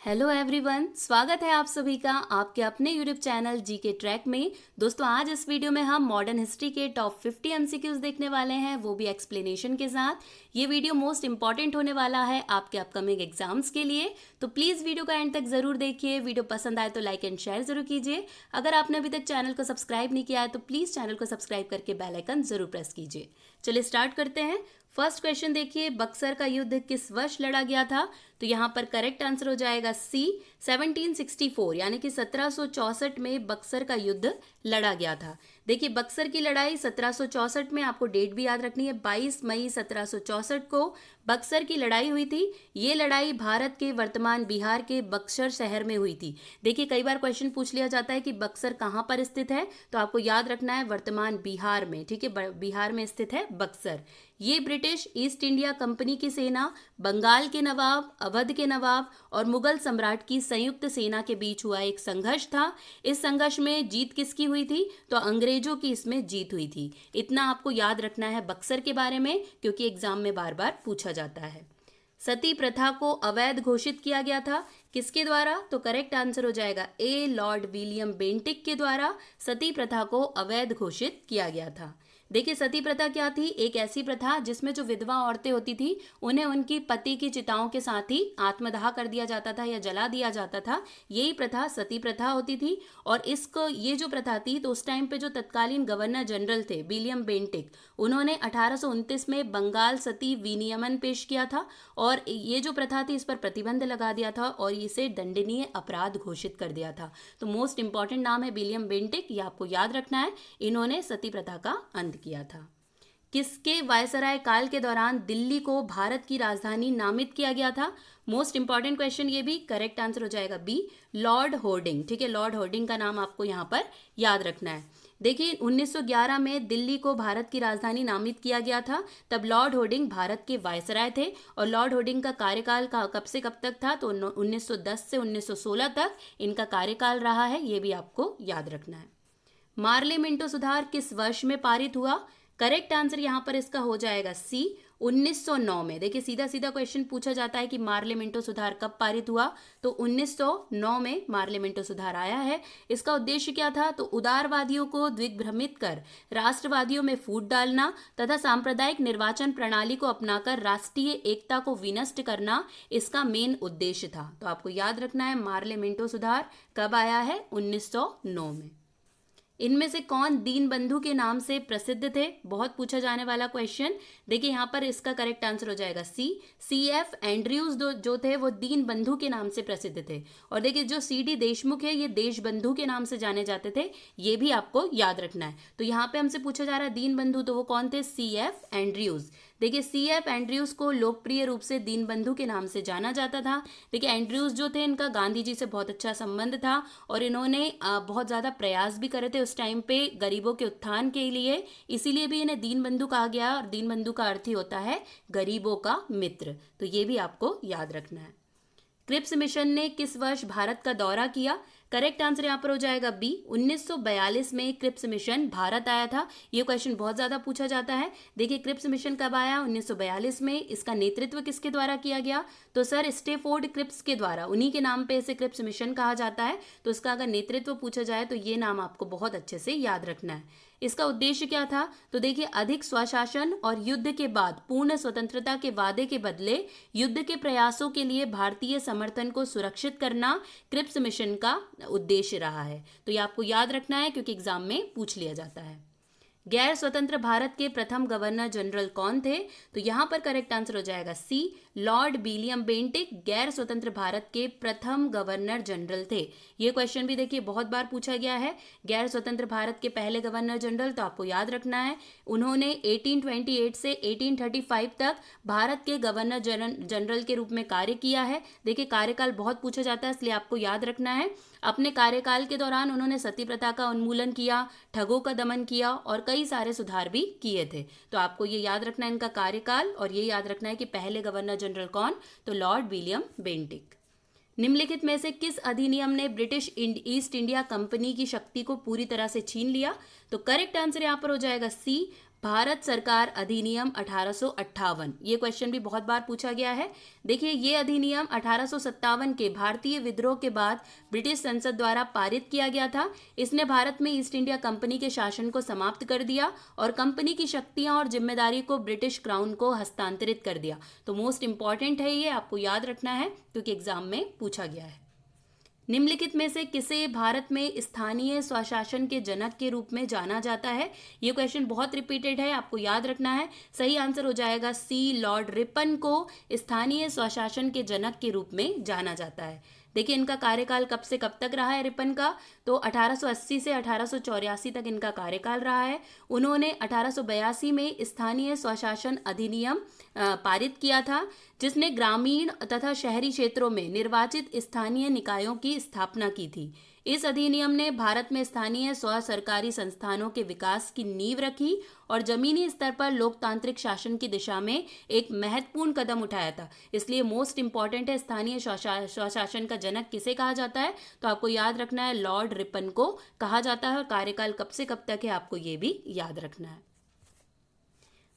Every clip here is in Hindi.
हेलो एवरीवन, स्वागत है आप सभी का आपके अपने यूट्यूब चैनल जी के ट्रैक में। दोस्तों, आज इस वीडियो में हम मॉडर्न हिस्ट्री के टॉप 50 एमसीक्यूज देखने वाले हैं, वो भी एक्सप्लेनेशन के साथ। ये वीडियो मोस्ट इंपॉर्टेंट होने वाला है आपके अपकमिंग एग्जाम्स के लिए, तो प्लीज़ वीडियो का एंड तक ज़रूर देखिए। वीडियो पसंद आए तो लाइक एंड शेयर ज़रूर कीजिए। अगर आपने अभी तक चैनल को सब्सक्राइब नहीं किया है तो प्लीज़ चैनल को सब्सक्राइब करके बेल आइकन ज़रूर प्रेस कीजिए। चलिए स्टार्ट करते हैं। फर्स्ट क्वेश्चन देखिए, बक्सर का युद्ध किस वर्ष लड़ा गया था? तो यहाँ पर करेक्ट आंसर हो जाएगा सी 1764, यानी कि 1764 में बक्सर का युद्ध लड़ा गया था। देखिए, बक्सर की लड़ाई 1764 में, आपको डेट भी याद रखनी है, 22 मई 1764 को बक्सर की लड़ाई हुई थी। ये लड़ाई भारत के वर्तमान बिहार के बक्सर शहर में हुई थी। देखिए, कई बार क्वेश्चन पूछ लिया जाता है कि बक्सर कहाँ पर स्थित है, तो आपको याद रखना है वर्तमान बिहार में। ठीक है, बिहार में स्थित है बक्सर। ये ब्रिटिश ईस्ट इंडिया कंपनी की सेना, बंगाल के नवाब, अवध के नवाब और मुगल सम्राट की संयुक्त सेना के बीच हुआ एक संघर्ष था। इस संघर्ष में जीत किसकी हुई थी? तो अंग्रेजों की इसमें जीत हुई थी। इतना आपको याद रखना है बक्सर के बारे में, क्योंकि एग्जाम में बार बार पूछा जाता है। सती प्रथा को अवैध घोषित किया गया था, किसके द्वारा? तो करेक्ट आंसर हो जाएगा ए लॉर्ड विलियम बेंटिक के द्वारा सती प्रथा को अवैध घोषित किया गया था। देखिए, सती प्रथा क्या थी? एक ऐसी प्रथा जिसमें जो विधवा औरतें होती थी उन्हें उनकी पति की चिताओं के साथ ही आत्मदाह कर दिया जाता था या जला दिया जाता था। यही प्रथा सती प्रथा होती थी। और इसको ये जो प्रथा थी, तो उस टाइम पे जो तत्कालीन गवर्नर जनरल थे विलियम बेंटिक, उन्होंने 1829 में बंगाल सती विनियमन पेश किया था और ये जो प्रथा थी इस पर प्रतिबंध लगा दिया था और इसे दंडनीय अपराध घोषित कर दिया था। तो मोस्ट इंपॉर्टेंट नाम है विलियम बेंटिक, ये आपको याद रखना है। इन्होंने सती प्रथा का अंत किया था। किसके वायसराय काल के दौरान दिल्ली को भारत की राजधानी नामित किया गया था? मोस्ट इंपॉर्टेंट क्वेश्चन ये भी। करेक्ट आंसर हो जाएगा बी लॉर्ड होर्डिंग। ठीक है, लॉर्ड होर्डिंग का नाम आपको यहाँ पर याद रखना है। देखिए, 1911 में दिल्ली को भारत की राजधानी नामित किया गया था। तब लॉर्ड होर्डिंग भारत के वायसराय थे और लॉर्ड होर्डिंग का कार्यकाल कब से कब तक था? तो 1910 से 1916 तक इनका कार्यकाल रहा है, ये भी आपको याद रखना है। मार्लिमेंटो सुधार किस वर्ष में पारित हुआ? करेक्ट आंसर यहाँ पर इसका हो जाएगा सी 1909 में। देखिए, सीधा सीधा क्वेश्चन पूछा जाता है कि मार्लिमेंटो सुधार कब पारित हुआ? तो 1909 में मार्लिमेंटो सुधार आया है। इसका उद्देश्य क्या था? तो उदारवादियों को दिग्भ्रमित कर राष्ट्रवादियों में फूट डालना तथा सांप्रदायिक निर्वाचन प्रणाली को अपनाकर राष्ट्रीय एकता को विनष्ट करना इसका मेन उद्देश्य था। तो आपको याद रखना है मार्लिमेंटो सुधार कब आया है? 1909 में। इनमें से कौन दीनबंधु के नाम से प्रसिद्ध थे? बहुत पूछा जाने वाला क्वेश्चन। देखिए, यहाँ पर इसका करेक्ट आंसर हो जाएगा सी एफ एंड्रयूज जो थे वो दीनबंधु के नाम से प्रसिद्ध थे। और देखिए, जो सी डी देशमुख है ये देशबंधु के नाम से जाने जाते थे, ये भी आपको याद रखना है। तो यहाँ पे हमसे पूछा जा रहा है दीनबंधु, तो वो कौन थे? सी.एफ. एंड्रयूज। देखिए, सी.एफ. एंड्रयूज को लोकप्रिय रूप से दीनबंधु के नाम से जाना जाता था। देखिए, एंड्रयूज जो थे इनका गांधी जी से बहुत अच्छा संबंध था और इन्होंने बहुत ज़्यादा प्रयास भी करे थे उस टाइम पे गरीबों के उत्थान के लिए, इसीलिए भी इन्हें दीनबंधु कहा गया। और दीनबंधु का अर्थ ही होता है गरीबों का मित्र। तो ये भी आपको याद रखना है। क्रिप्स मिशन ने किस वर्ष भारत का दौरा किया? करेक्ट आंसर यहाँ पर हो जाएगा बी 1942 में क्रिप्स मिशन भारत आया था। ये क्वेश्चन बहुत ज़्यादा पूछा जाता है। देखिए, क्रिप्स मिशन कब आया? 1942 में। इसका नेतृत्व किसके द्वारा किया गया? तो सर स्टेफोर्ड क्रिप्स के द्वारा, उन्हीं के नाम पे इसे क्रिप्स मिशन कहा जाता है। तो इसका अगर नेतृत्व पूछा जाए तो ये नाम आपको बहुत अच्छे से याद रखना है। इसका उद्देश्य क्या था? तो देखिए, अधिक स्वशासन और युद्ध के बाद पूर्ण स्वतंत्रता के वादे के बदले युद्ध के प्रयासों के लिए भारतीय समर्थन को सुरक्षित करना क्रिप्स मिशन का उद्देश्य रहा है। तो ये आपको याद रखना है क्योंकि एग्जाम में पूछ लिया जाता है। गैर स्वतंत्र भारत के प्रथम गवर्नर जनरल कौन थे? तो यहाँ पर करेक्ट आंसर हो जाएगा सी लॉर्ड विलियम बेंटिक गैर स्वतंत्र भारत के प्रथम गवर्नर जनरल थे। ये क्वेश्चन भी देखिए बहुत बार पूछा गया है। गैर स्वतंत्र भारत के पहले गवर्नर जनरल, तो आपको याद रखना है उन्होंने 1828 से 1835 तक भारत के गवर्नर जनरल के रूप में कार्य किया है। देखिए, कार्यकाल बहुत पूछा जाता है, इसलिए आपको याद रखना है। अपने कार्यकाल के दौरान उन्होंने सती प्रथा का उन्मूलन किया, ठगों का दमन किया और कई सारे सुधार भी किए थे। तो आपको ये याद रखना है इनका कार्यकाल, और ये याद रखना है कि पहले गवर्नर जनरल कौन? तो लॉर्ड विलियम बेंटिक। निम्नलिखित में से किस अधिनियम ने ब्रिटिश ईस्ट इंडिया कंपनी की शक्ति को पूरी तरह से छीन लिया? तो करेक्ट आंसर यहाँ पर हो जाएगा सी भारत सरकार अधिनियम 1858। ये क्वेश्चन भी बहुत बार पूछा गया है। देखिए, ये अधिनियम 1857 के भारतीय विद्रोह के बाद ब्रिटिश संसद द्वारा पारित किया गया था। इसने भारत में ईस्ट इंडिया कंपनी के शासन को समाप्त कर दिया और कंपनी की शक्तियां और जिम्मेदारी को ब्रिटिश क्राउन को हस्तांतरित कर दिया। तो मोस्ट इंपॉर्टेंट है, ये आपको याद रखना है क्योंकि एग्जाम में पूछा गया है। निम्नलिखित में से किसे भारत में स्थानीय स्वशासन के जनक के रूप में जाना जाता है? ये क्वेश्चन बहुत रिपीटेड है, आपको याद रखना है। सही आंसर हो जाएगा सी, लॉर्ड रिपन को स्थानीय स्वशासन के जनक के रूप में जाना जाता है। देखिए, इनका कार्यकाल कब से कब तक रहा है रिपन का? तो 1880 से 1884 तक इनका कार्यकाल रहा है। उन्होंने 1882 में स्थानीय स्वशासन अधिनियम पारित किया था, जिसने ग्रामीण तथा शहरी क्षेत्रों में निर्वाचित स्थानीय निकायों की स्थापना की थी। इस अधिनियम ने भारत में स्थानीय स्व सरकारी संस्थानों के विकास की नींव रखी और जमीनी स्तर पर लोकतांत्रिक शासन की दिशा में एक महत्वपूर्ण कदम उठाया था। इसलिए मोस्ट इंपॉर्टेंट है, स्थानीय स्वशासन का जनक किसे कहा जाता है? तो आपको याद रखना है, लॉर्ड रिपन को कहा जाता है। और कार्यकाल कब से कब तक है, आपको ये भी याद रखना है।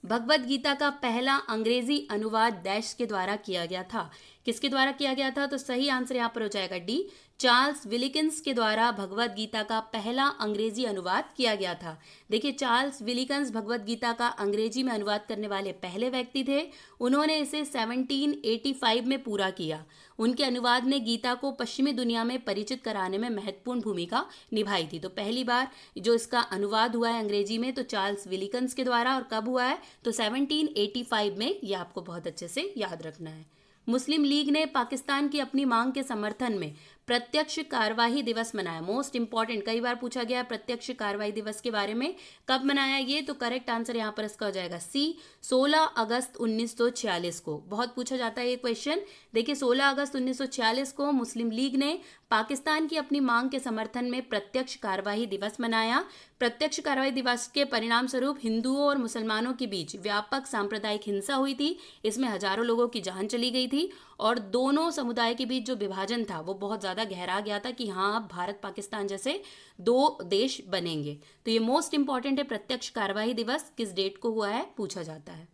भगवत गीता का पहला अंग्रेजी अनुवाद डैश के द्वारा किया गया था। किसके द्वारा किया गया था? तो सही आंसर यहाँ पर हो जाएगा डी, चार्ल्स विलिकिंस के द्वारा भगवत गीता का पहला अंग्रेजी अनुवाद किया गया था। देखिए, चार्ल्स विलिकिंस भगवत गीता का अंग्रेजी में अनुवाद करने वाले पहले व्यक्ति थे। उन्होंने इसे 1785 में पूरा किया। उनके अनुवाद ने गीता को पश्चिमी दुनिया में परिचित कराने में महत्वपूर्ण भूमिका निभाई थी। तो पहली बार जो इसका अनुवाद हुआ है अंग्रेजी में, तो चार्ल्स विलिकिंस के द्वारा। और कब हुआ है? तो 1785 में। यह आपको बहुत अच्छे से याद रखना है। मुस्लिम लीग ने पाकिस्तान की अपनी मांग के समर्थन में प्रत्यक्ष कार्यवाही दिवस मनाया। मोस्ट इंपॉर्टेंट, कई बार पूछा गया प्रत्यक्ष कार्यवाही दिवस के बारे में। कब मनाया ये? तो करेक्ट आंसर यहाँ पर इसका हो जाएगा सी, 16 अगस्त 1946 को। बहुत पूछा जाता है ये क्वेश्चन। देखिए, 16 अगस्त 1946 को मुस्लिम लीग ने पाकिस्तान की अपनी मांग के समर्थन में प्रत्यक्ष कार्यवाही दिवस मनाया। प्रत्यक्ष कार्यवाही दिवस के परिणाम स्वरूप हिंदुओं और मुसलमानों के बीच व्यापक सांप्रदायिक हिंसा हुई थी। इसमें हजारों लोगों की जान चली गई थी और दोनों समुदाय के बीच जो विभाजन था वो बहुत ज्यादा गहरा गया था कि हाँ, अब भारत पाकिस्तान जैसे दो देश बनेंगे। तो ये मोस्ट इंपॉर्टेंट है, प्रत्यक्ष कार्यवाही दिवस किस डेट को हुआ है, पूछा जाता है।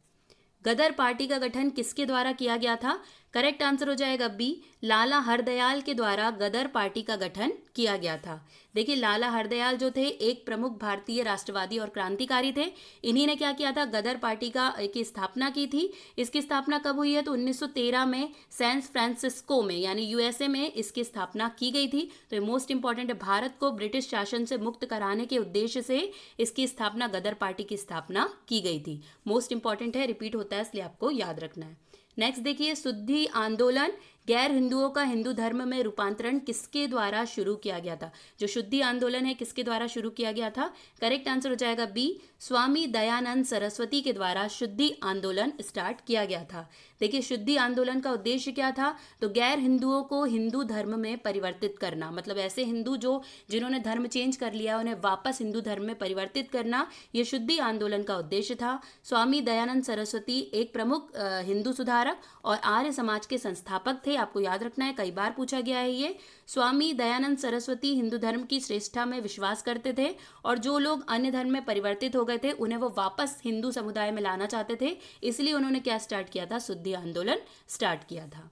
गदर पार्टी का गठन किसके द्वारा किया गया था? करेक्ट आंसर हो जाएगा बी, लाला हरदयाल के द्वारा गदर पार्टी का गठन किया गया था। देखिए, लाला हरदयाल जो थे एक प्रमुख भारतीय राष्ट्रवादी और क्रांतिकारी थे। इन्हीं ने क्या किया था? गदर पार्टी की स्थापना की थी। इसकी स्थापना कब हुई है? तो 1913 में सैन फ्रांसिस्को में यानी यूएसए में इसकी स्थापना की गई थी। तो ये मोस्ट इंपॉर्टेंट है, भारत को ब्रिटिश शासन से मुक्त कराने के उद्देश्य से इसकी स्थापना, गदर पार्टी की स्थापना की गई थी। मोस्ट इंपॉर्टेंट है, रिपीट होता है इसलिए आपको याद रखना है। नेक्स्ट देखिए, शुद्धि आंदोलन गैर हिंदुओं का हिंदू धर्म में रूपांतरण किसके द्वारा शुरू किया गया था? जो शुद्धि आंदोलन है किसके द्वारा शुरू किया गया था? करेक्ट आंसर हो जाएगा बी, स्वामी दयानंद सरस्वती के द्वारा शुद्धि आंदोलन स्टार्ट किया गया था। देखिए, शुद्धि आंदोलन का उद्देश्य क्या था? तो गैर हिंदुओं को हिंदू धर्म में परिवर्तित करना, मतलब ऐसे हिंदू जिन्होंने धर्म चेंज कर लिया उन्हें वापस हिंदू धर्म में परिवर्तित करना, ये शुद्धि आंदोलन का उद्देश्य था। स्वामी दयानंद सरस्वती एक प्रमुख हिंदू सुधारक और आर्य समाज के संस्थापक थे। आपको याद रखना है, कई बार पूछा गया है ये। स्वामी दयानंद सरस्वती हिंदू धर्म की श्रेष्ठता में विश्वास करते थे और जो लोग अन्य धर्म में परिवर्तित हो गए थे उन्हें वो वापस हिंदू समुदाय में लाना चाहते थे। इसलिए उन्होंने क्या स्टार्ट किया था? शुद्धि आंदोलन स्टार्ट किया था।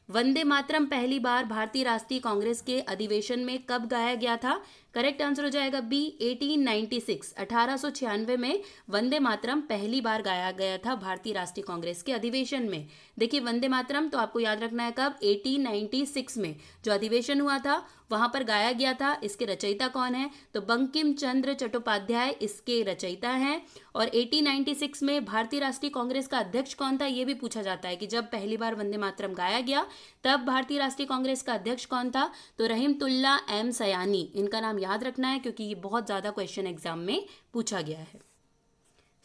वंदे मातरम पहली बार भारतीय राष्ट्रीय कांग्रेस के अधिवेशन में कब गाया गया था? करेक्ट आंसर हो जाएगा बी, 1896 1896 में वंदे मातरम पहली बार गाया गया था भारतीय राष्ट्रीय कांग्रेस के अधिवेशन में। देखिए, वंदे मातरम तो आपको याद रखना है कब? 1896 में जो अधिवेशन हुआ था वहां पर गाया गया था। इसके रचयिता कौन है? तो बंकिम चंद्र चट्टोपाध्याय इसके रचयिता हैं। और 1896 में भारतीय राष्ट्रीय कांग्रेस का अध्यक्ष कौन था, ये भी पूछा जाता है कि जब पहली बार वंदे मातरम गाया गया तब भारतीय राष्ट्रीय कांग्रेस का अध्यक्ष कौन था? तो रहीमतुल्ला एम सयानी, इनका नाम याद रखना है क्योंकि ये बहुत ज्यादा क्वेश्चन एग्जाम में पूछा गया है।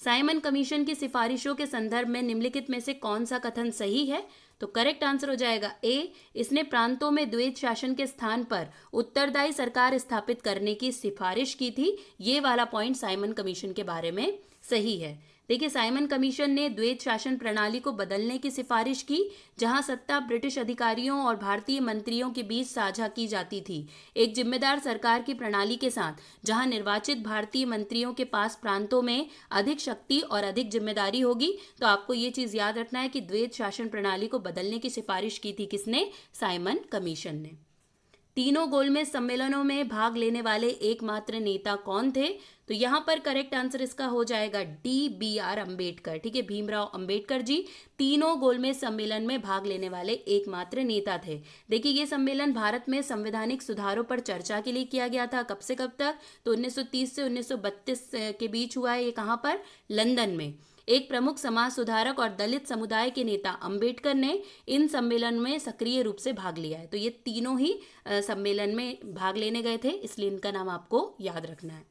साइमन कमीशन की सिफारिशों के संदर्भ में निम्नलिखित में से कौन सा कथन सही है? तो करेक्ट आंसर हो जाएगा ए, इसने प्रांतों में द्वैत शासन के स्थान पर उत्तरदायी सरकार स्थापित करने की सिफारिश की थी। ये वाला पॉइंट साइमन कमीशन के बारे में सही है। देखिए, साइमन कमीशन ने द्वैत शासन प्रणाली को बदलने की सिफारिश की, जहां सत्ता ब्रिटिश अधिकारियों और भारतीय मंत्रियों के बीच साझा की जाती थी, एक जिम्मेदार सरकार की प्रणाली के साथ, जहां निर्वाचित भारतीय मंत्रियों के पास प्रांतों में अधिक शक्ति और अधिक जिम्मेदारी होगी। तो आपको ये चीज याद रखना है कि द्वैत शासन प्रणाली को बदलने की सिफारिश की थी किसने? साइमन कमीशन ने। तीनों गोलमेज सम्मेलनों में भाग लेने वाले एकमात्र नेता कौन थे? तो यहां पर करेक्ट आंसर इसका हो जाएगा DBR अम्बेडकर। ठीक है, भीमराव अंबेडकर जी तीनों गोलमेज सम्मेलन में भाग लेने वाले एकमात्र नेता थे। देखिए, ये सम्मेलन भारत में संवैधानिक सुधारों पर चर्चा के लिए किया गया था। कब से कब तक? तो 1930 से 1932 के बीच हुआ है। ये कहाँ पर? लंदन में। एक प्रमुख समाज सुधारक और दलित समुदाय के नेता अंबेडकर ने इन सम्मेलन में सक्रिय रूप से भाग लिया है। तो ये तीनों ही सम्मेलन में भाग लेने गए थे, इसलिए इनका नाम आपको याद रखना है।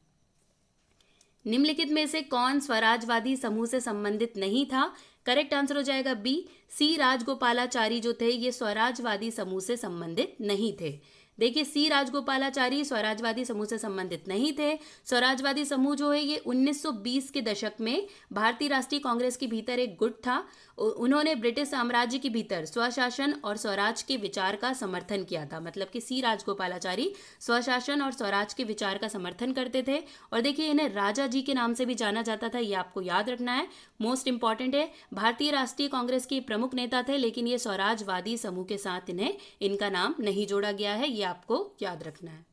निम्नलिखित में से कौन स्वराजवादी समूह से संबंधित नहीं था? करेक्ट आंसर हो जाएगा B, C राजगोपालाचारी जो थे ये स्वराजवादी समूह से संबंधित नहीं थे। देखिए, C राजगोपालाचारी स्वराजवादी समूह से संबंधित नहीं थे। स्वराजवादी समूह जो है ये 1920 के दशक में भारतीय राष्ट्रीय कांग्रेस के भीतर एक गुट था। उन्होंने ब्रिटिश साम्राज्य के भीतर स्वशासन और स्वराज के विचार का समर्थन किया था। मतलब कि C राजगोपालाचारी स्वशासन और स्वराज के विचार का समर्थन करते थे। और देखिए, इन्हें राजा जी के नाम से भी जाना जाता था, ये आपको याद रखना है, मोस्ट इंपॉर्टेंट है। भारतीय राष्ट्रीय कांग्रेस के प्रमुख नेता थे, लेकिन ये स्वराजवादी समूह के साथ इनका नाम नहीं जोड़ा गया है, ये आपको याद रखना है।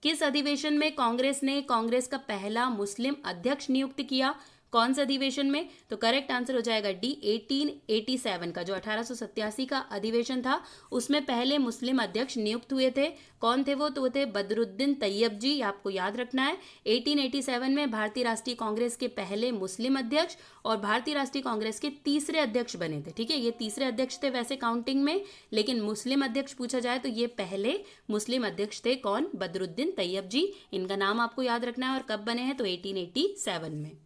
किस अधिवेशन में कांग्रेस ने कांग्रेस का पहला मुस्लिम अध्यक्ष नियुक्त किया? कौन से अधिवेशन में? तो करेक्ट आंसर हो जाएगा D, 1887 का, जो 1887 का अधिवेशन था, उसमें पहले मुस्लिम अध्यक्ष नियुक्त हुए थे। कौन थे वो? तो वो थे बदरुद्दीन तैयब जी, आपको याद रखना है। 1887 में भारतीय राष्ट्रीय कांग्रेस के पहले मुस्लिम अध्यक्ष और भारतीय राष्ट्रीय कांग्रेस के तीसरे अध्यक्ष बने थे। ठीक है, ये तीसरे अध्यक्ष थे वैसे काउंटिंग में, लेकिन मुस्लिम अध्यक्ष पूछा जाए तो ये पहले मुस्लिम अध्यक्ष थे। कौन? बदरुद्दीन तैयब जी। इनका नाम आपको याद रखना है। और कब बने हैं? तो 1887 में।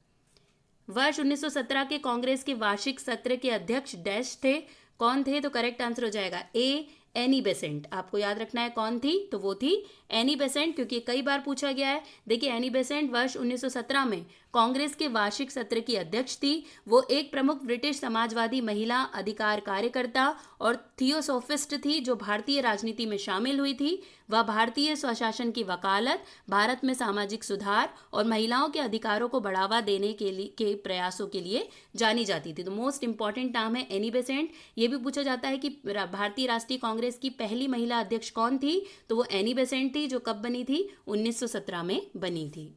वर्ष 1917 के कांग्रेस के वार्षिक सत्र के अध्यक्ष डैश थे। कौन थे? तो करेक्ट आंसर हो जाएगा A, एनी बेसेंट। आपको याद रखना है कौन थी? तो वो थी एनी बेसेंट, क्योंकि कई बार पूछा गया है। देखिए, एनी बेसेंट वर्ष 1917 में कांग्रेस के वार्षिक सत्र की अध्यक्ष थी। वो एक प्रमुख ब्रिटिश समाजवादी महिला अधिकार कार्यकर्ता और थियोसोफिस्ट थी, जो भारतीय राजनीति में शामिल हुई थी। वह भारतीय स्वशासन की वकालत, भारत में सामाजिक सुधार और महिलाओं के अधिकारों को बढ़ावा देने के प्रयासों के लिए जानी जाती थी। तो मोस्ट इंपॉर्टेंट नाम है एनी बेसेंट। ये भी पूछा जाता है कि भारतीय राष्ट्रीय कांग्रेस की पहली महिला अध्यक्ष कौन थी? तो वो एनी बेसेंट थी, जो कब बनी थी? 1917 में बनी थी।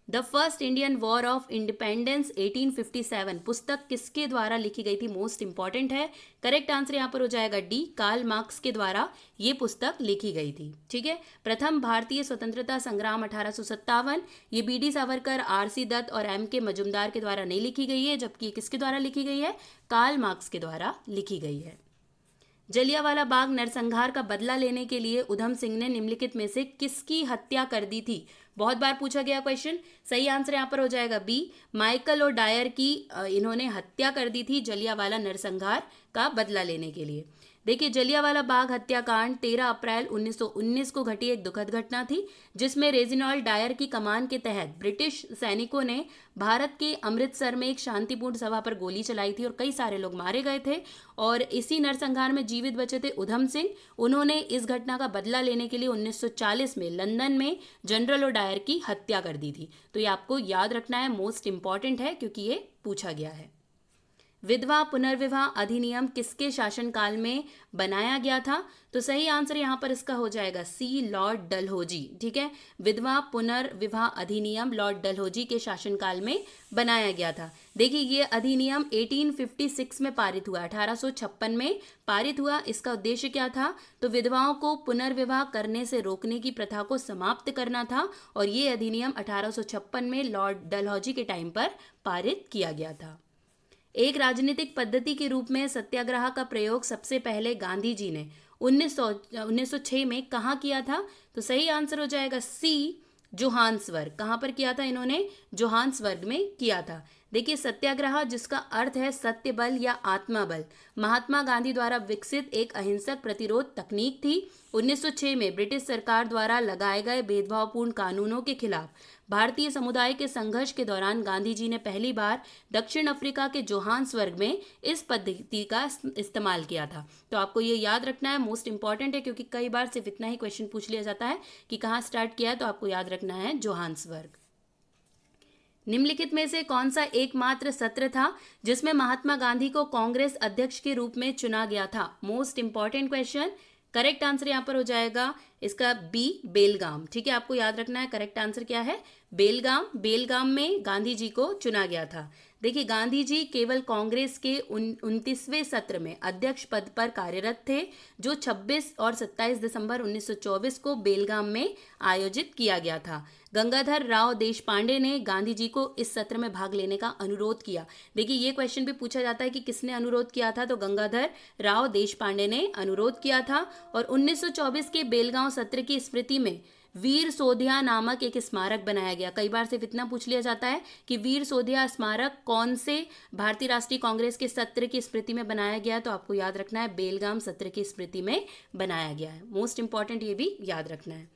The first Indian war of independence 1857 पुस्तक किसके द्वारा लिखी गई थी? मोस्ट इंपॉर्टेंट है। करेक्ट आंसर यहाँ पर हो जाएगा D, कार्ल मार्क्स के द्वारा ये पुस्तक लिखी गई थी। ठीक है, प्रथम भारतीय स्वतंत्रता संग्राम 1857, ये BD सावरकर, RC दत्त और MK मजुमदार के द्वारा नहीं लिखी गई है, जबकि किसके द्वारा लिखी गई है? कार्ल मार्क्स के द्वारा लिखी गई है। जलियांवाला बाग नरसंहार का बदला लेने के लिए उधम सिंह ने निम्नलिखित में से किसकी हत्या कर दी थी? बहुत बार पूछा गया क्वेश्चन। सही आंसर यहाँ पर हो जाएगा B, माइकल और डायर की इन्होंने हत्या कर दी थी जलियांवाला नरसंहार का बदला लेने के लिए। देखिए, जलियांवाला बाग हत्याकांड 13 अप्रैल 1919 को घटी एक दुखद घटना थी, जिसमें रेजिनॉल्ड डायर की कमान के तहत ब्रिटिश सैनिकों ने भारत के अमृतसर में एक शांतिपूर्ण सभा पर गोली चलाई थी और कई सारे लोग मारे गए थे। और इसी नरसंहार में जीवित बचे थे उधम सिंह। उन्होंने इस घटना का बदला लेने के लिए 1940 में लंदन में जनरल और डायर की हत्या कर दी थी। तो ये आपको याद रखना है, मोस्ट इंपॉर्टेंट है, क्योंकि ये पूछा गया है। विधवा पुनर्विवाह अधिनियम किसके शासनकाल में बनाया गया था? तो सही आंसर यहाँ पर इसका हो जाएगा C, लॉर्ड डलहौजी। ठीक है, विधवा पुनर्विवाह अधिनियम लॉर्ड डलहौजी के शासनकाल में बनाया गया था। देखिए, ये अधिनियम 1856 में पारित हुआ, 1856 में पारित हुआ। इसका उद्देश्य क्या था? तो विधवाओं को पुनर्विवाह करने से रोकने की प्रथा को समाप्त करना था। और ये अधिनियम 1856 में लॉर्ड डलहौजी के टाइम पर पारित किया गया था। एक राजनीतिक पद्धति के रूप में सत्याग्रह का प्रयोग सबसे पहले गांधी जी ने 1906 में कहाँ किया था? तो सही आंसर हो जाएगा C, जोहान्सबर्ग। कहाँ पर किया था इन्होंने? जोहान्सबर्ग में किया था। देखिए सत्याग्रह जिसका अर्थ है सत्य बल या आत्मा बल, महात्मा गांधी द्वारा विकसित एक अहिंसक प्रतिरोध तकनीक थी। 1906 में ब्रिटिश सरकार द्वारा लगाए गए भेदभावपूर्ण कानूनों के खिलाफ भारतीय समुदाय के संघर्ष के दौरान गांधी जी ने पहली बार दक्षिण अफ्रीका के जोहान्सबर्ग में इस पद्धति का इस्तेमाल किया था। तो आपको ये याद रखना है, मोस्ट इंपॉर्टेंट है, क्योंकि कई बार सिर्फ इतना ही क्वेश्चन पूछ लिया जाता है कि कहाँ स्टार्ट किया है, तो आपको याद रखना है जोहान्सबर्ग। निम्नलिखित में से कौन सा एकमात्र सत्र था जिसमें महात्मा गांधी को कांग्रेस अध्यक्ष के रूप में चुना गया था? Most important question. Correct answer यहां पर हो जाएगा इसका बी, बेलगाम। ठीक है, आपको याद रखना है करेक्ट आंसर क्या है, बेलगाम। बेलगाम में गांधी जी को चुना गया था। देखिए गांधी जी केवल कांग्रेस के 29वें सत्र में अध्यक्ष पद पर कार्यरत थे, जो 26 और 27 दिसंबर 1924 को बेलगाम में आयोजित किया गया था। गंगाधर राव देशपांडे ने गांधी जी को इस सत्र में भाग लेने का अनुरोध किया। देखिए ये क्वेश्चन भी पूछा जाता है कि किसने अनुरोध किया था, तो गंगाधर राव देशपांडे ने अनुरोध किया था। और 1924 के बेलगांव सत्र की स्मृति में वीर सोधिया नामक एक स्मारक बनाया गया। कई बार सिर्फ इतना पूछ लिया जाता है कि वीर सोधिया स्मारक कौन से भारतीय राष्ट्रीय कांग्रेस के सत्र की स्मृति में बनाया गया, तो आपको याद रखना है बेलगाम सत्र की स्मृति में बनाया गया है। मोस्ट इंपॉर्टेंट ये भी याद रखना है।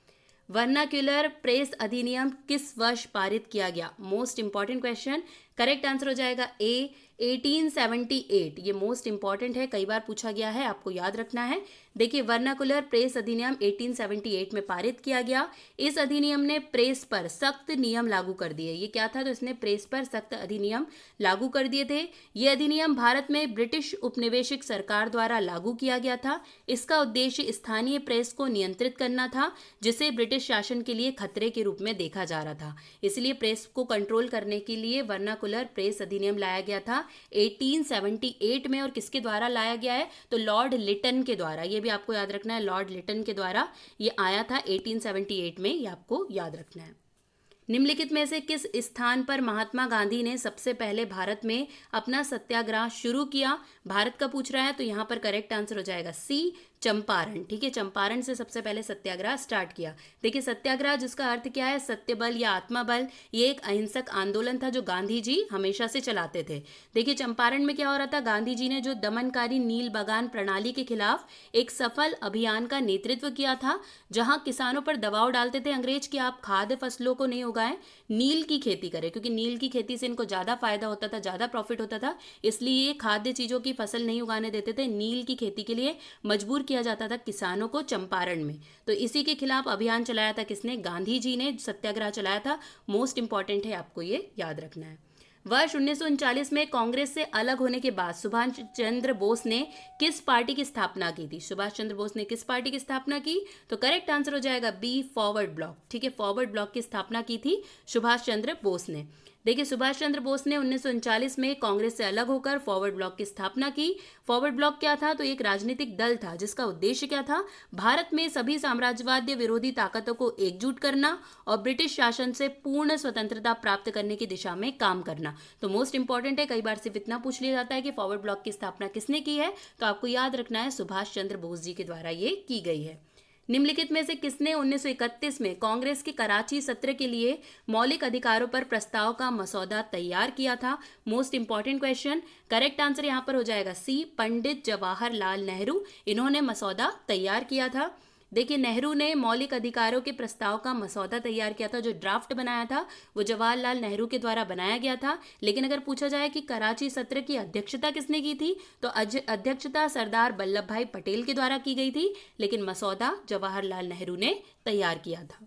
वर्नाक्यूलर प्रेस अधिनियम किस वर्ष पारित किया गया? Most important question. Correct answer हो जाएगा ए, 1878। ये मोस्ट इंपॉर्टेंट है, कई बार पूछा गया है, आपको याद रखना है। देखिए वर्नाकुलर प्रेस अधिनियम 1878 में पारित किया गया। इस अधिनियम ने प्रेस पर सख्त नियम लागू कर दिए। ये क्या था, तो इसने प्रेस पर सख्त अधिनियम लागू कर दिए थे। ये अधिनियम भारत में ब्रिटिश उपनिवेशिक सरकार द्वारा लागू किया गया था। इसका उद्देश्य स्थानीय प्रेस को नियंत्रित करना था, जिसे ब्रिटिश शासन के लिए खतरे के रूप में देखा जा रहा था। इसलिए प्रेस को कंट्रोल करने के लिए वर्नाकुलर प्रेस अधिनियम लाया गया था 1878 में। और किसके द्वारा लाया गया है, तो लॉर्ड लिटन के द्वारा। ये भी आपको याद रखना है, लॉर्ड लिटन के द्वारा ये आया था 1878 में, ये आपको याद रखना है। निम्नलिखित में से किस स्थान पर महात्मा गांधी ने सबसे पहले भारत में अपना सत्याग्रह शुरू किया? भारत का पूछ रहा है, तो यहाँ पर करेक्ट आंसर हो जाएगा सी, चंपारण। ठीक है, चंपारण से सबसे पहले सत्याग्रह स्टार्ट किया। देखिए सत्याग्रह जिसका अर्थ क्या है, सत्य बल या आत्मा बल, ये एक अहिंसक आंदोलन था जो गांधी जी हमेशा से चलाते थे। देखिए चंपारण में क्या हो रहा था, गांधी जी ने जो दमनकारी नील बागान प्रणाली के खिलाफ एक सफल अभियान का नेतृत्व किया था, जहां किसानों पर दबाव डालते थे अंग्रेज कि आप खाद्य फसलों को नहीं उगाएं, नील की खेती करें, क्योंकि नील की खेती से इनको ज्यादा फायदा होता था, ज्यादा प्रॉफिट होता था, इसलिए ये खाद्य चीजों की फसल नहीं उगाने देते थे। नील की खेती के लिए मजबूर किया जाता था किसानों को चंपारण में। तो इसी के खिलाफ अभियान चलाया था किसने, गांधी जी ने सत्याग्रह चलाया था। मोस्ट इंपॉर्टेंट है, आपको ये याद रखना है। वर्ष 1939 में कांग्रेस से अलग होने के बाद सुभाष चंद्र बोस ने किस पार्टी की स्थापना की थी? सुभाष चंद्र बोस ने किस पार्टी की स्थापना की? तो करेक्ट आंसर हो जाएगा बी, फॉरवर्ड ब्लॉक। ठीक है, फॉरवर्ड ब्लॉक की स्थापना की थी सुभाष चंद्र बोस ने। देखिए सुभाष चंद्र बोस ने 1939 में कांग्रेस से अलग होकर फॉरवर्ड ब्लॉक की स्थापना की। फॉरवर्ड ब्लॉक क्या था, तो एक राजनीतिक दल था जिसका उद्देश्य क्या था, भारत में सभी साम्राज्यवाद विरोधी ताकतों को एकजुट करना और ब्रिटिश शासन से पूर्ण स्वतंत्रता प्राप्त करने की दिशा में काम करना। तो मोस्ट इंपॉर्टेंट है, कई बार सिर्फ इतना पूछ लिया जाता है कि फॉरवर्ड ब्लॉक की स्थापना किसने की है, तो आपको याद रखना है सुभाष चंद्र बोस जी के द्वारा ये की गई है। निम्नलिखित में से किसने 1931 में कांग्रेस के कराची सत्र के लिए मौलिक अधिकारों पर प्रस्ताव का मसौदा तैयार किया था? Most important question. Correct answer यहां पर हो जाएगा सी, पंडित जवाहरलाल नेहरू। इन्होंने मसौदा तैयार किया था। देखिए नेहरू ने मौलिक अधिकारों के प्रस्ताव का मसौदा तैयार किया था, जो ड्राफ्ट बनाया था वो जवाहरलाल नेहरू के द्वारा बनाया गया था। लेकिन अगर पूछा जाए कि कराची सत्र की अध्यक्षता किसने की थी, तो अध्यक्षता सरदार वल्लभ भाई पटेल के द्वारा की गई थी, लेकिन मसौदा जवाहरलाल नेहरू ने तैयार किया था।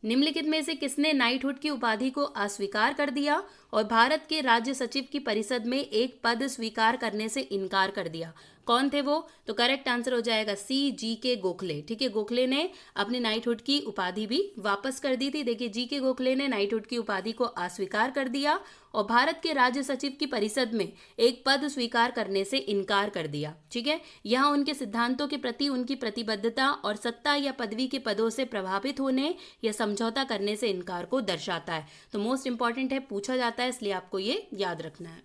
निम्नलिखित में से किसने नाइटहुड की उपाधि को अस्वीकार कर दिया और भारत के राज्य सचिव की परिषद में एक पद स्वीकार करने से इनकार कर दिया? कौन थे वो, तो करेक्ट आंसर हो जाएगा सी, जी के गोखले। ठीक है, गोखले ने अपनी नाइटहुड की उपाधि भी वापस कर दी थी। देखिए जी के गोखले ने नाइटहुड की उपाधि को अस्वीकार कर दिया और भारत के राज्य सचिव की परिषद में एक पद स्वीकार करने से इनकार कर दिया। ठीक है, यहाँ उनके सिद्धांतों के प्रति उनकी प्रतिबद्धता और सत्ता या पदवी के पदों से प्रभावित होने या समझौता करने से इनकार को दर्शाता है। तो मोस्ट इंपॉर्टेंट है, पूछा जाता है, इसलिए आपको ये याद रखना है।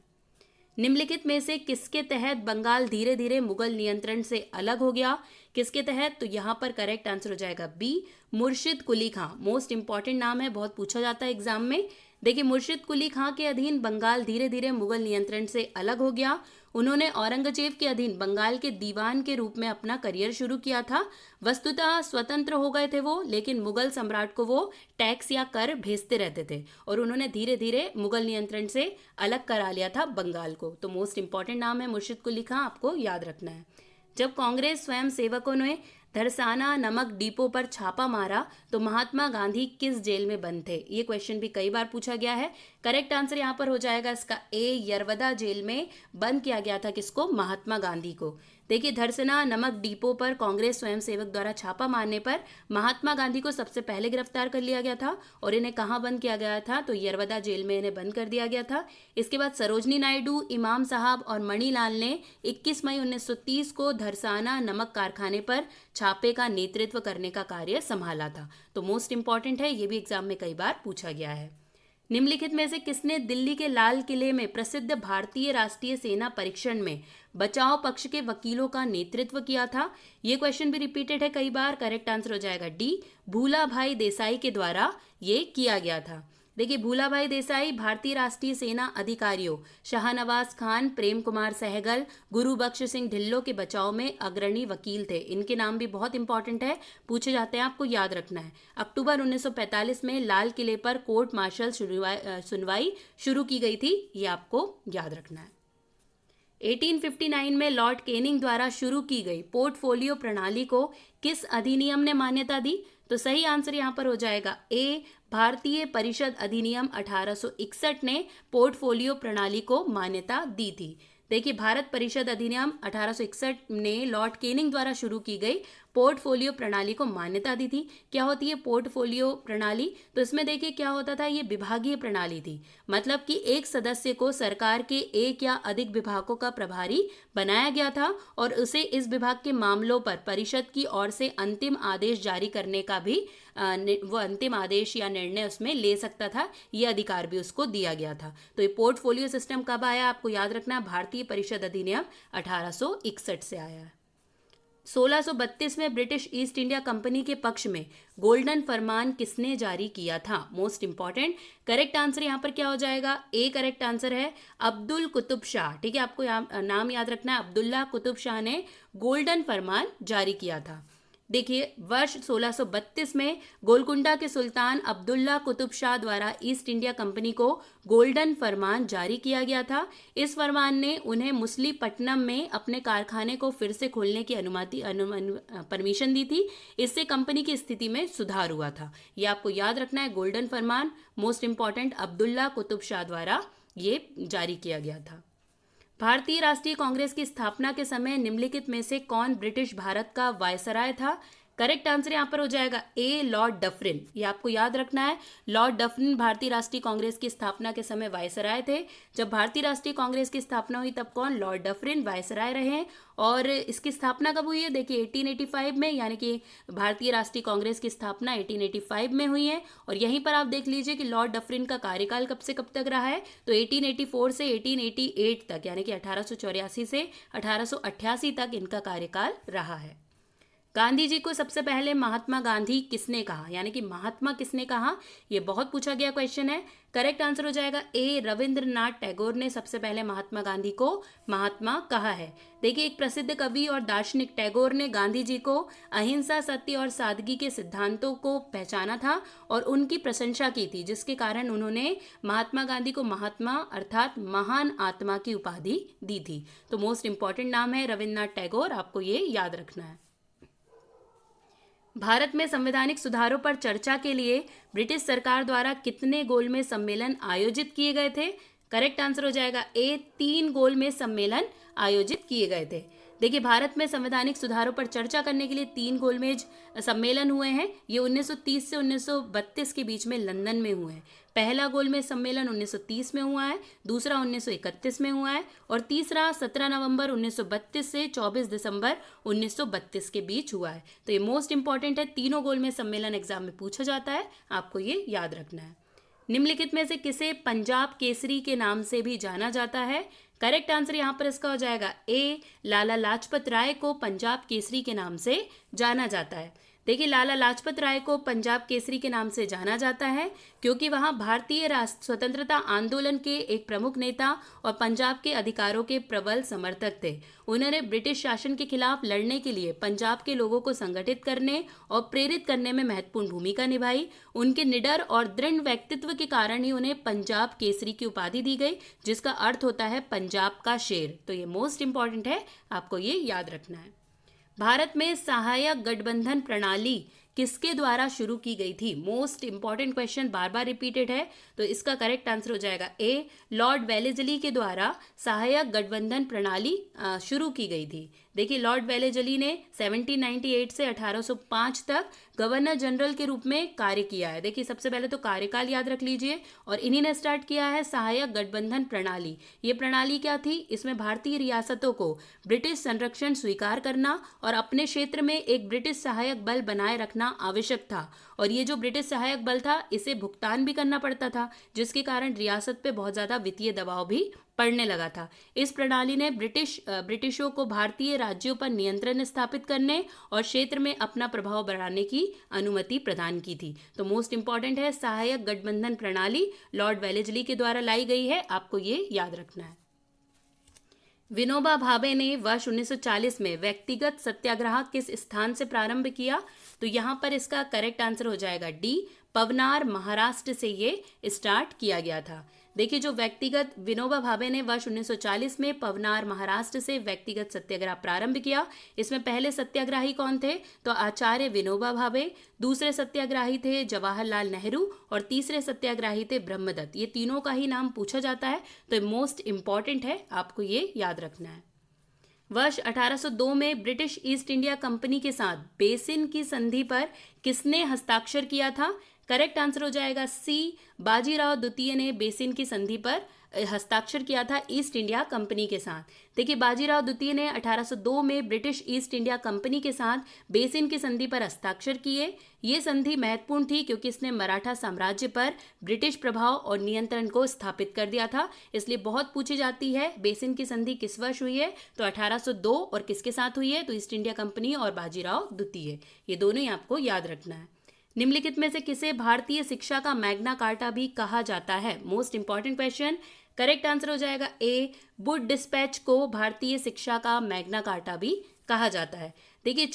निम्नलिखित में से किसके तहत बंगाल धीरे धीरे मुगल नियंत्रण से अलग हो गया? किसके तहत, तो यहाँ पर करेक्ट आंसर हो जाएगा बी, मुर्शिद कुली खां। मोस्ट इंपॉर्टेंट नाम है, बहुत पूछा जाता है एग्जाम में। देखिए, मुर्शिद कुली खां के अधीन बंगाल धीरे धीरे मुगल नियंत्रण से अलग हो गया। उन्होंने औरंगजेब के अधीन बंगाल के दीवान के रूप में अपना करियर शुरू किया था। वस्तुतः स्वतंत्र हो गए थे वो, लेकिन मुगल सम्राट को वो टैक्स या कर भेजते रहते थे और उन्होंने धीरे धीरे मुगल नियंत्रण से अलग करा लिया था बंगाल को। तो मोस्ट इंपॉर्टेंट नाम है मुर्शिद कुली खां, आपको याद रखना है। जब कांग्रेस स्वयं सेवकों ने धरसाना नमक डिपो पर छापा मारा तो महात्मा गांधी किस जेल में बंद थे? ये क्वेश्चन भी कई बार पूछा गया है। करेक्ट आंसर यहाँ पर हो जाएगा इसका ए, यरवदा जेल में बंद किया गया था किसको? महात्मा गांधी को। देखिए, धरसना नमक डिपो पर कांग्रेस स्वयंसेवक द्वारा छापा मारने पर महात्मा गांधी को सबसे पहले गिरफ्तार कर लिया गया था और इन्हें कहाँ बंद किया गया था? तो यरवदा जेल में इन्हें बंद कर दिया गया था। इसके बाद सरोजनी नायडू, इमाम साहब और मणिलाल ने 21 मई 1930 को धरसाना नमक कारखाने पर छापे का नेतृत्व करने का कार्य संभाला था। तो मोस्ट इंपॉर्टेंट है, ये भी एग्जाम में कई बार पूछा गया है। निम्नलिखित में से किसने दिल्ली के लाल किले में प्रसिद्ध भारतीय राष्ट्रीय सेना परीक्षण में बचाव पक्ष के वकीलों का नेतृत्व किया था? ये क्वेश्चन भी रिपीटेड है कई बार। करेक्ट आंसर हो जाएगा डी, भूला भाई देसाई के द्वारा ये किया गया था। देखिए, भूला भाई देसाई भारतीय राष्ट्रीय सेना अधिकारियों शाहनवाज खान, प्रेम कुमार सहगल, गुरु बख्श सिंह ढिल्लों के बचाव में अग्रणी वकील थे। इनके नाम भी बहुत इंपॉर्टेंट है, पूछे जाते हैं, आपको याद रखना है। अक्टूबर 1945 में लाल किले पर कोर्ट मार्शल सुनवाई शुरू की गई थी, ये आपको याद रखना है। 1859 में लॉर्ड केनिंग द्वारा शुरू की गई पोर्टफोलियो प्रणाली को किस अधिनियम ने मान्यता दी? तो सही आंसर यहाँ पर हो जाएगा ए, भारतीय परिषद अधिनियम 1861 ने पोर्टफोलियो प्रणाली को मान्यता दी थी। देखिए, भारत परिषद अधिनियम 1861 ने लॉर्ड केनिंग द्वारा शुरू की गई पोर्टफोलियो प्रणाली को मान्यता दी थी। क्या होती है पोर्टफोलियो प्रणाली? तो इसमें देखिए क्या होता था, ये विभागीय प्रणाली थी। मतलब कि एक सदस्य को सरकार के एक या अधिक विभागों का प्रभारी बनाया गया था और उसे इस विभाग के मामलों पर परिषद की ओर से अंतिम आदेश जारी करने का भी वो अंतिम आदेश या निर्णय उसमें ले सकता था, ये अधिकार भी उसको दिया गया था। तो ये पोर्टफोलियो सिस्टम कब आया? आपको याद रखना है, भारतीय परिषद अधिनियम 1861 से आया है। 1632 में ब्रिटिश ईस्ट इंडिया कंपनी के पक्ष में गोल्डन फरमान किसने जारी किया था? Most important. करेक्ट आंसर यहाँ पर क्या हो जाएगा? ए करेक्ट आंसर है, अब्दुल कुतुब शाह। ठीक है, आपको नाम याद रखना है, अब्दुल्ला कुतुब शाह ने गोल्डन फरमान जारी किया था। देखिए, वर्ष 1632 में गोलकुंडा के सुल्तान अब्दुल्ला कुतुब शाह द्वारा ईस्ट इंडिया कंपनी को गोल्डन फरमान जारी किया गया था। इस फरमान ने उन्हें मुसलीपट्टनम में अपने कारखाने को फिर से खोलने की परमिशन दी थी। इससे कंपनी की स्थिति में सुधार हुआ था। ये आपको याद रखना है, गोल्डन फरमान मोस्ट इंपॉर्टेंट अब्दुल्ला कुतुब शाह द्वारा ये जारी किया गया था। भारतीय राष्ट्रीय कांग्रेस की स्थापना के समय निम्नलिखित में से कौन ब्रिटिश भारत का वायसराय था? करेक्ट आंसर यहाँ पर हो जाएगा ए, लॉर्ड डफरिन। ये आपको याद रखना है, लॉर्ड डफरिन भारतीय राष्ट्रीय कांग्रेस की स्थापना के समय वायसराय थे। जब भारतीय राष्ट्रीय कांग्रेस की स्थापना हुई तब कौन? लॉर्ड डफरिन वायसराय रहे। और इसकी स्थापना कब हुई है? देखिए 1885 में, यानी कि भारतीय राष्ट्रीय कांग्रेस की स्थापना 1885 में हुई है। और यहीं पर आप देख लीजिए कि लॉर्ड डफरिन का कार्यकाल कब से कब तक रहा है? तो 1884 से 1888 तक, यानी कि 1884 से 1888 तक इनका कार्यकाल रहा है। गांधी जी को सबसे पहले महात्मा गांधी किसने कहा? यानी कि महात्मा किसने कहा? ये बहुत पूछा गया क्वेश्चन है। करेक्ट आंसर हो जाएगा ए, रविंद्रनाथ टैगोर ने सबसे पहले महात्मा गांधी को महात्मा कहा है। देखिए, एक प्रसिद्ध कवि और दार्शनिक टैगोर ने गांधी जी को अहिंसा, सत्य और सादगी के सिद्धांतों को पहचाना था और उनकी प्रशंसा की थी, जिसके कारण उन्होंने महात्मा गांधी को महात्मा अर्थात महान आत्मा की उपाधि दी थी। तो मोस्ट इंपॉर्टेंट नाम है रविंद्रनाथ टैगोर, आपको ये याद रखना है। भारत में संवैधानिक सुधारों पर चर्चा के लिए ब्रिटिश सरकार द्वारा कितने गोलमेज सम्मेलन आयोजित किए गए थे? करेक्ट आंसर हो जाएगा ए, 3 गोलमेज सम्मेलन आयोजित किए गए थे। देखिए, भारत में संवैधानिक सुधारों पर चर्चा करने के लिए 3 गोलमेज सम्मेलन हुए हैं। ये 1930 से 1932 के बीच में लंदन में हुए हैं। पहला गोलमेज सम्मेलन 1930 में हुआ है, दूसरा 1931 में हुआ है और तीसरा 17 नवंबर 1932 से 24 दिसंबर 1932 के बीच हुआ है। तो ये मोस्ट इंपॉर्टेंट है, तीनों गोलमेज सम्मेलन एग्जाम में पूछा जाता है, आपको ये याद रखना है। निम्नलिखित में से किसे पंजाब केसरी के नाम से भी जाना जाता है? करेक्ट आंसर यहाँ पर इसका हो जाएगा ए, लाला लाजपत राय को पंजाब केसरी के नाम से जाना जाता है। देखिए लाला लाजपत राय को पंजाब केसरी के नाम से जाना जाता है क्योंकि वहाँ भारतीय स्वतंत्रता आंदोलन के एक प्रमुख नेता और पंजाब के अधिकारों के प्रबल समर्थक थे। उन्होंने ब्रिटिश शासन के खिलाफ लड़ने के लिए पंजाब के लोगों को संगठित करने और प्रेरित करने में महत्वपूर्ण भूमिका निभाई। उनके निडर और दृढ़ व्यक्तित्व के कारण ही उन्हें पंजाब केसरी की उपाधि दी गई, जिसका अर्थ होता है पंजाब का शेर। तो ये मोस्ट इंपॉर्टेंट है, आपको ये याद रखना है। भारत में सहायक गठबंधन प्रणाली किसके द्वारा शुरू की गई थी? मोस्ट इंपॉर्टेंट क्वेश्चन, बार बार रिपीटेड है, तो इसका करेक्ट आंसर हो जाएगा ए, लॉर्ड वेलेजली के द्वारा सहायक गठबंधन प्रणाली शुरू की गई थी। देखिए लॉर्ड वेलेजली ने 1798 से 1805 तक गवर्नर जनरल के रूप में कार्य किया है। देखिए सबसे पहले तो कार्यकाल याद रख लीजिए, और इन्हीं ने स्टार्ट किया है सहायक गठबंधन प्रणाली। ये प्रणाली क्या थी? इसमें भारतीय रियासतों को ब्रिटिश संरक्षण स्वीकार करना और अपने क्षेत्र में एक ब्रिटिश सहायक बल बनाए रखना आवश्यक था। और ये जो ब्रिटिश सहायक बल था, इसे भुगतान भी करना पड़ता था, जिसके कारण रियासत पे बहुत ज्यादा वित्तीय दबाव भी पड़ने लगा था। इस प्रणाली ने ब्रिटिशों को भारतीय राज्यों पर नियंत्रण स्थापित करने और क्षेत्र में अपना प्रभाव बढ़ाने की अनुमति प्रदान की थी। तो मोस्ट इंपॉर्टेंट है सहायक गठबंधन प्रणाली लॉर्ड वेलेजली के द्वारा लाई गई है, आपको ये याद रखना है। विनोबा भावे ने वर्ष 1940 में व्यक्तिगत सत्याग्रह किस स्थान से प्रारंभ किया? तो यहां पर इसका करेक्ट आंसर हो जाएगा डी, पवनार महाराष्ट्र से ये स्टार्ट किया गया था। देखिए जो व्यक्तिगत विनोबा भावे ने वर्ष 1940 में पवनार महाराष्ट्र से व्यक्तिगत सत्याग्रह प्रारंभ किया। इसमें पहले सत्याग्रही कौन थे? तो आचार्य विनोबा भावे, दूसरे सत्याग्रही थे जवाहरलाल नेहरू और तीसरे सत्याग्रही थे ब्रह्मदत्त। ये तीनों का ही नाम पूछा जाता है, तो मोस्ट इंपॉर्टेंट है, आपको ये याद रखना है। वर्ष 1802 में ब्रिटिश ईस्ट इंडिया कंपनी के साथ बेसिन की संधि पर किसने हस्ताक्षर किया था? करेक्ट आंसर हो जाएगा सी, बाजीराव द्वितीय ने बेसिन की संधि पर हस्ताक्षर किया था ईस्ट इंडिया कंपनी के साथ। देखिए बाजीराव द्वितीय ने 1802 में ब्रिटिश ईस्ट इंडिया कंपनी के साथ बेसिन की संधि पर हस्ताक्षर किए। ये संधि महत्वपूर्ण थी क्योंकि इसने मराठा साम्राज्य पर ब्रिटिश प्रभाव और नियंत्रण को स्थापित कर दिया था, इसलिए बहुत पूछी जाती है बेसिन की संधि किस वर्ष हुई है? तो 1802, और किसके साथ हुई है? तो ईस्ट इंडिया कंपनी और बाजीराव द्वितीय, ये दोनों ही आपको याद रखना है। निम्नलिखित में से किसे भारतीय शिक्षा का मैग्ना कार्टा भी कहा जाता है? Most important question, correct answer हो जाएगा ए, वुड डिस्पैच को भारतीय शिक्षा का मैग्ना कार्टा भी कहा जाता है। देखिए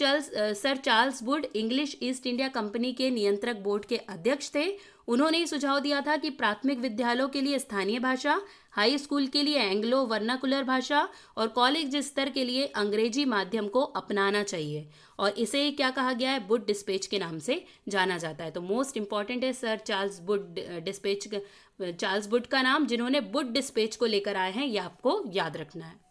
sir Charles Wood English east India company के नियंत्रक बोर्ड के अध्यक्ष थे। उन्होंने ये सुझाव दिया था कि प्राथमिक विद्यालयों के लिए स्थानीय भाषा, हाई स्कूल के लिए एंग्लो वर्नाकुलर भाषा और कॉलेज स्तर के लिए अंग्रेजी माध्यम को अपनाना चाहिए, और इसे क्या कहा गया है? वुड डिस्पैच के नाम से जाना जाता है। तो मोस्ट इंपॉर्टेंट है sir Charles Wood dispatch, Charles Wood का नाम जिन्होंने वुड डिस्पैच को लेकर आए हैं, ये आपको याद रखना है।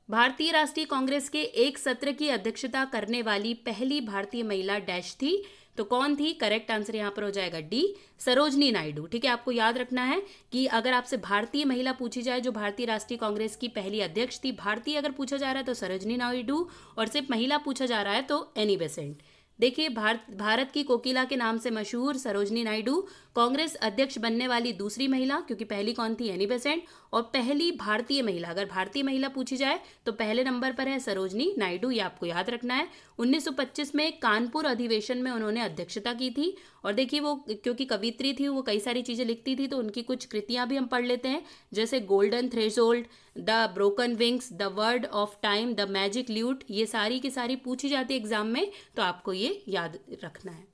भारतीय राष्ट्रीय कांग्रेस के एक सत्र की अध्यक्षता करने वाली पहली भारतीय महिला डैश थी, तो कौन थी? करेक्ट आंसर यहाँ पर हो जाएगा डी, सरोजनी नायडू। ठीक है, आपको याद रखना है कि अगर आपसे भारतीय महिला पूछी जाए जो भारतीय राष्ट्रीय कांग्रेस की पहली अध्यक्ष थी, भारतीय अगर पूछा जा रहा है तो सरोजनी नायडू, और सिर्फ महिला पूछा जा रहा है तो एनी बेसेंट। देखिए भारत की कोकिला के नाम से मशहूर सरोजनी नायडू कांग्रेस अध्यक्ष बनने वाली दूसरी महिला, क्योंकि पहली कौन थी? एनी बेसेंट, और पहली भारतीय महिला, अगर भारतीय महिला पूछी जाए तो पहले नंबर पर है सरोजनी नायडू, ये आपको याद रखना है। 1925 में कानपुर अधिवेशन में उन्होंने अध्यक्षता की थी, और देखिए वो क्योंकि कवित्री थी, वो कई सारी चीजें लिखती थी, तो उनकी कुछ कृतियां भी हम पढ़ लेते हैं, जैसे golden threshold, the broken wings, the word of time, the magic lewd, ये सारी की सारी पूछी जाती है एग्जाम में, तो आपको ये याद रखना है।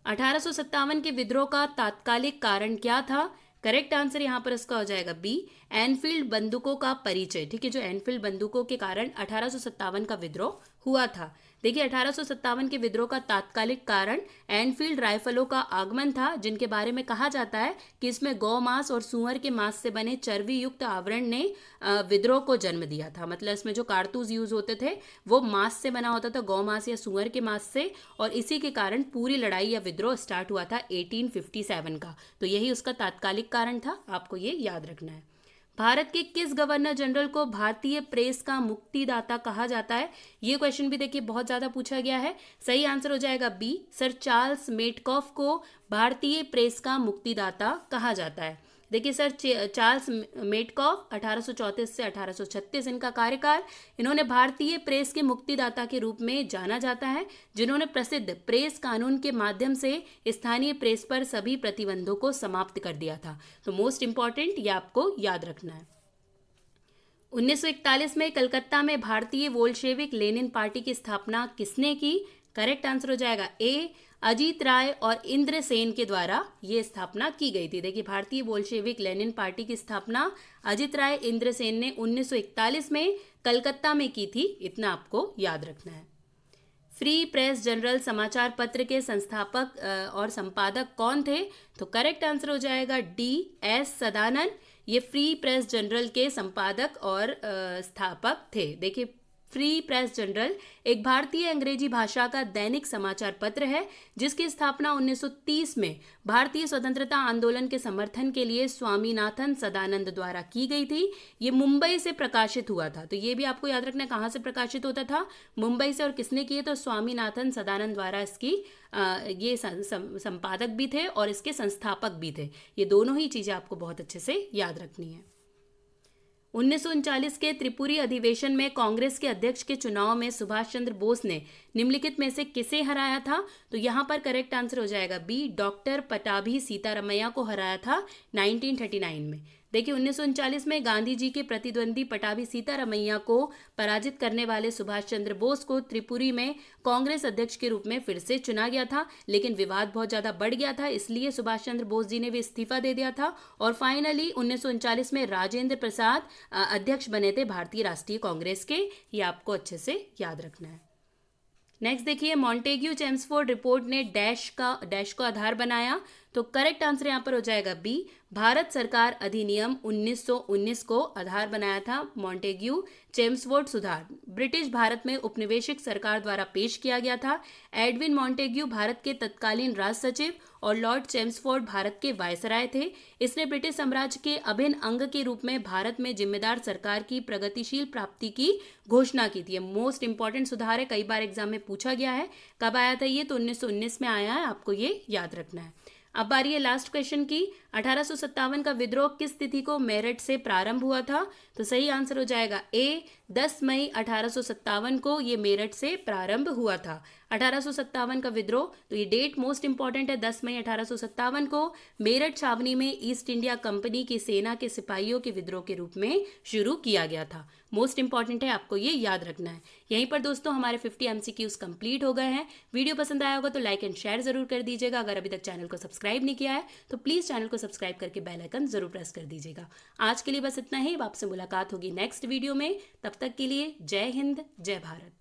1857 के विद्रोह का तात्कालिक कारण क्या था? करेक्ट आंसर यहाँ पर इसका हो जाएगा बी, एनफील्ड बंदूकों का परिचय। ठीक है, जो एनफील्ड बंदूकों के कारण 1857 का विद्रोह हुआ था। देखिए 1857 के विद्रोह का तात्कालिक कारण एनफील्ड राइफलों का आगमन था, जिनके बारे में कहा जाता है कि इसमें गौ मांस और सुअर के मांस से बने चर्बी युक्त आवरण ने विद्रोह को जन्म दिया था। मतलब इसमें जो कारतूस यूज होते थे वो मांस से बना होता था, गौ मांस या सुअर के मांस से, और इसी के कारण पूरी लड़ाई या विद्रोह स्टार्ट हुआ था 1857 का। तो यही उसका तात्कालिक कारण था, आपको ये याद रखना है। भारत के किस गवर्नर जनरल को भारतीय प्रेस का मुक्तिदाता कहा जाता है? ये क्वेश्चन भी देखिए बहुत ज्यादा पूछा गया है। सही आंसर हो जाएगा बी, सर चार्ल्स मेटकॉफ को भारतीय प्रेस का मुक्तिदाता कहा जाता है। देखिए सर, चार्ल्स मेटकॉफ 1834 से 1836 इनका कार्यकाल। इन्होंने भारतीय प्रेस के मुक्तिदाता के रूप में जाना जाता है, जिन्होंने प्रसिद्ध प्रेस कानून के माध्यम से स्थानीय प्रेस पर सभी प्रतिबंधों को समाप्त कर दिया था। तो मोस्ट इंपॉर्टेंट ये आपको याद रखना है। 1941 में कलकत्ता में भारतीय बोल्शेविक लेनिन पार्टी की स्थापना किसने की? करेक्ट आंसर हो जाएगा ए, अजीत राय और इंद्र सेन के द्वारा ये स्थापना की गई थी। देखिए, भारतीय बोल्शेविक लेनिन पार्टी की स्थापना अजीत राय इंद्र सेन ने 1941 में कलकत्ता में की थी, इतना आपको याद रखना है। फ्री प्रेस जर्नल समाचार पत्र के संस्थापक और संपादक कौन थे? तो करेक्ट आंसर हो जाएगा डी, एस सदानंद। ये फ्री प्रेस जर्नल के संपादक और स्थापक थे। देखिए, फ्री प्रेस जर्नल एक भारतीय अंग्रेजी भाषा का दैनिक समाचार पत्र है, जिसकी स्थापना 1930 में भारतीय स्वतंत्रता आंदोलन के समर्थन के लिए स्वामीनाथन सदानंद द्वारा की गई थी। ये मुंबई से प्रकाशित हुआ था। तो ये भी आपको याद रखना, कहाँ से प्रकाशित होता था? मुंबई से। और किसने किए? तो स्वामीनाथन सदानंद द्वारा इसकी ये संपादक भी थे और इसके संस्थापक भी थे। ये दोनों ही चीज़ें आपको बहुत अच्छे से याद रखनी है। 1939 के त्रिपुरी अधिवेशन में कांग्रेस के अध्यक्ष के चुनाव में सुभाष चंद्र बोस ने निम्नलिखित में से किसे हराया था? तो यहाँ पर करेक्ट आंसर हो जाएगा बी, डॉक्टर पटाभी सीतारमैया को हराया था 1939 में। देखिए, 1939 में गांधी जी के प्रतिद्वंदी पटाभी सीतारमैया को पराजित करने वाले सुभाष चंद्र बोस को त्रिपुरी में कांग्रेस अध्यक्ष के रूप में फिर से चुना गया था, लेकिन विवाद बहुत ज़्यादा बढ़ गया था, इसलिए सुभाष चंद्र बोस जी ने भी इस्तीफा दे दिया था और फाइनली 1939 में राजेंद्र प्रसाद अध्यक्ष बने थे भारतीय राष्ट्रीय कांग्रेस के। ये आपको अच्छे से याद रखना है। नेक्स्ट देखिए, मॉन्टेग्यू चेम्सफोर्ड रिपोर्ट ने डैश को आधार बनाया। तो करेक्ट आंसर यहाँ पर हो जाएगा बी, भारत सरकार अधिनियम 1919 को आधार बनाया था मॉन्टेग्यू चेम्सफोर्ड सुधार। ब्रिटिश भारत में उपनिवेशिक सरकार द्वारा पेश किया गया था। एडविन मॉन्टेग्यू भारत के तत्कालीन राज सचिव और लॉर्ड चेम्सफोर्ड भारत के वायसराय थे। इसने ब्रिटिश साम्राज्य के अभिन्न अंग के रूप में भारत में जिम्मेदार सरकार की प्रगतिशील प्राप्ति की घोषणा की थी। मोस्ट इंपॉर्टेंट सुधार है, कई बार एग्जाम में पूछा गया है। कब आया था ये? तो 1919 में आया है, आपको ये याद रखना है। अब बारी है लास्ट क्वेश्चन की। 1857 का विद्रोह किस तिथि को मेरठ से प्रारंभ हुआ था? तो सही आंसर हो जाएगा ए, 10 मई 1857 को ये मेरठ से प्रारंभ हुआ था। 1857 का विद्रोह, तो ये डेट मोस्ट इंपॉर्टेंट है। 10 मई 1857 को मेरठ छावनी में ईस्ट इंडिया कंपनी की सेना के सिपाहियों के विद्रोह के रूप में शुरू किया गया था। मोस्ट इंपॉर्टेंट है, आपको ये याद रखना है। यहीं पर दोस्तों हमारे 50 MCQs कंप्लीट हो गए हैं। वीडियो पसंद आया होगा तो लाइक एंड शेयर जरूर कर दीजिएगा। अगर अभी तक चैनल को सब्सक्राइब नहीं किया है तो प्लीज़ चैनल को सब्सक्राइब करके बेल आइकन जरूर प्रेस कर दीजिएगा। आज के लिए बस इतना ही। आपसे मुलाकात होगी नेक्स्ट वीडियो में। तब तक के लिए जय हिंद, जय भारत।